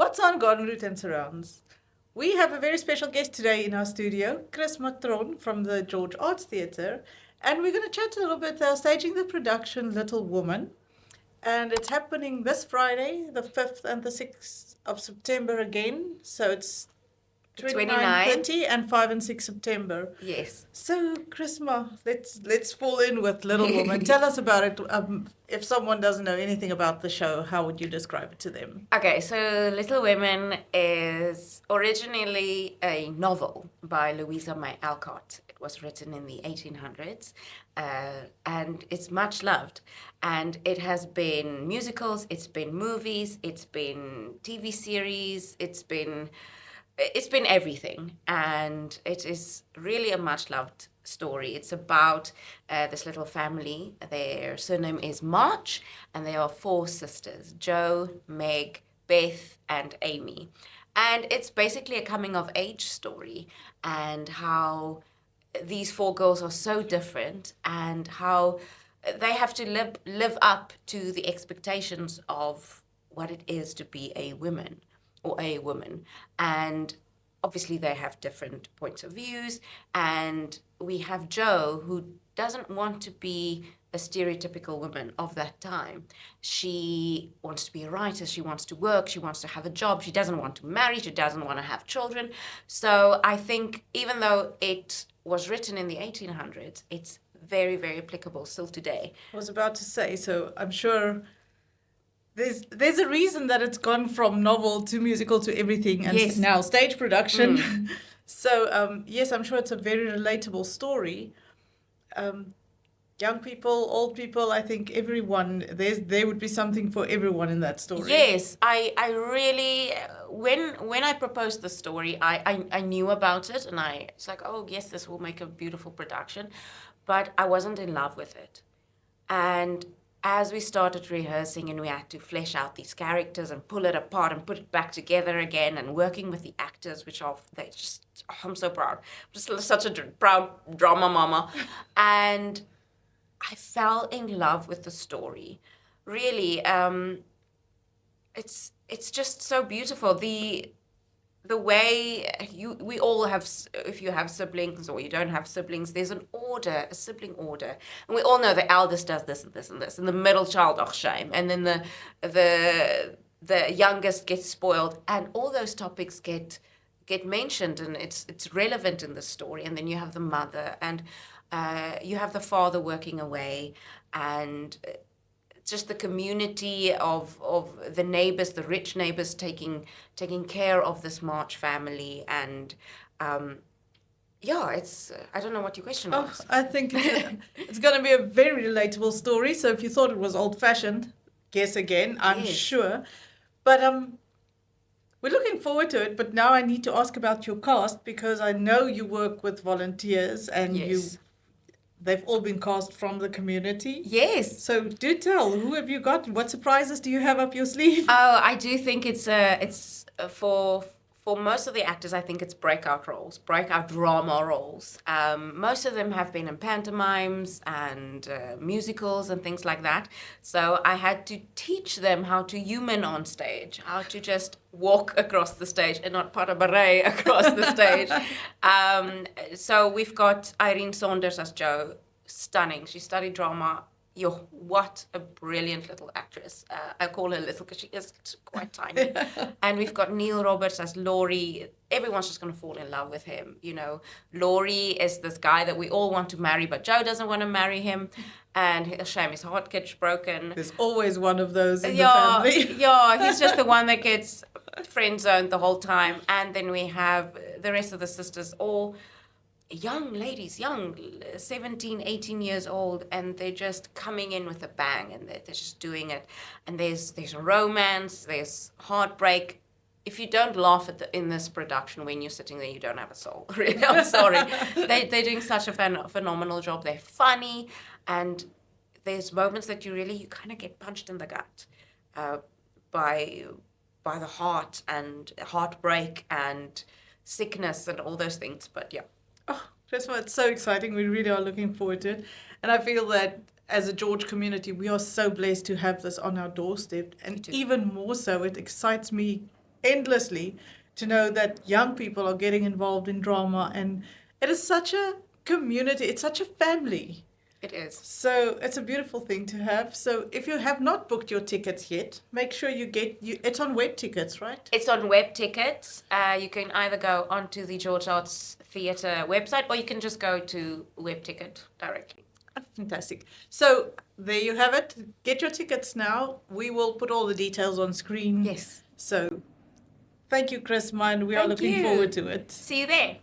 What's on Garden Route and Surrounds? We have a very special guest today in our studio, Chrisma Theron from the George Arts Theatre, and we're going to chat a little bit. They're staging the production Little Woman, and it's happening this Friday, the 5th and the 6th of September again. So it's 29, 30, and 5 and 6 September. Yes. So, Chrisma, let's fall in with Little Woman. Tell us about it. If someone doesn't know anything about the show, how would you describe it to them? Okay, so Little Women is originally a novel by Louisa May Alcott. It was written in the 1800s, and it's much loved. And it has been musicals, it's been movies, it's been TV series, it's been everything, and it is really a much loved story. It's about this little family. Their surname is March, and they are 4 sisters: Jo, Meg, Beth, and Amy. And it's basically a coming of age story, and how these 4 girls are so different, and how they have to live up to the expectations of what it is to be a woman or a woman. And obviously they have different points of views. And we have Jo, who doesn't want to be a stereotypical woman of that time. She wants to be a writer, she wants to work, she wants to have a job, she doesn't want to marry, she doesn't want to have children. So I think even though it was written in the 1800s, it's very, very applicable still today. I was about to say, so I'm sure there's a reason that it's gone from novel to musical to everything, and Yes. now stage production. So yes, I'm sure it's a very relatable story. Young people, old people, I think everyone, there would be something for everyone in that story. Yes, I really, when I proposed the story, I knew about it, and it's like, oh yes, this will make a beautiful production, but I wasn't in love with it. And as we started rehearsing and we had to flesh out these characters and pull it apart and put it back together again, and working with the actors, I'm so proud. I'm just such a proud drama mama. And I fell in love with the story. Really, it's just so beautiful. The way we all have, if you have siblings or you don't have siblings, there's an order, a sibling order. And we all know the eldest does this and this and this, and the middle child, oh shame. And then the youngest gets spoiled, and all those topics get mentioned, and it's relevant in the story. And then you have the mother, and you have the father working away, and just the community of the neighbors, the rich neighbors taking care of this March family. And it's I don't know what your question was. I think it's going to be a very relatable story. So if you thought it was old-fashioned, guess again, I'm sure. But we're looking forward to it. But now I need to ask about your cast, because I know you work with volunteers, and they've all been cast from the community. Yes. So do tell, who have you got? What surprises do you have up your sleeve? Oh, I do think it's for most of the actors, I think it's breakout drama roles. Most of them have been in pantomimes and musicals and things like that. So I had to teach them how to human on stage, how to just walk across the stage and not para beret across the stage. So we've got Irene Saunders as Jo, stunning. She studied drama. What a brilliant little actress. I call her little because she is quite tiny. And we've got Neil Roberts as Laurie. Everyone's just going to fall in love with him. Laurie is this guy that we all want to marry, but Jo doesn't want to marry him. And a shame, his heart gets broken. There's always one of those in the family. He's just the one that gets friend-zoned the whole time. And then we have the rest of the sisters, all young ladies, 17, 18 years old, and they're just coming in with a bang, and they're just doing it. And there's romance, there's heartbreak. If you don't laugh in this production when you're sitting there, you don't have a soul. Really, I'm sorry. They're doing such a phenomenal job. They're funny, and there's moments that you kind of get punched in the gut by the heart and heartbreak and sickness and all those things. But yeah. Oh, Chrisma, it's so exciting. We really are looking forward to it. And I feel that as a George community, we are so blessed to have this on our doorstep. And even more so, it excites me endlessly to know that young people are getting involved in drama, and it is such a community, it's such a family. It is. So it's a beautiful thing to have. So if you have not booked your tickets yet, make sure it's on web tickets, right? It's on web tickets. You can either go onto the George Arts Theatre website, or you can just go to web ticket directly. Oh, fantastic. So there you have it. Get your tickets now. We will put all the details on screen. Yes. So thank you, Chrisma, and we are Thank looking you. forward to it. See you there.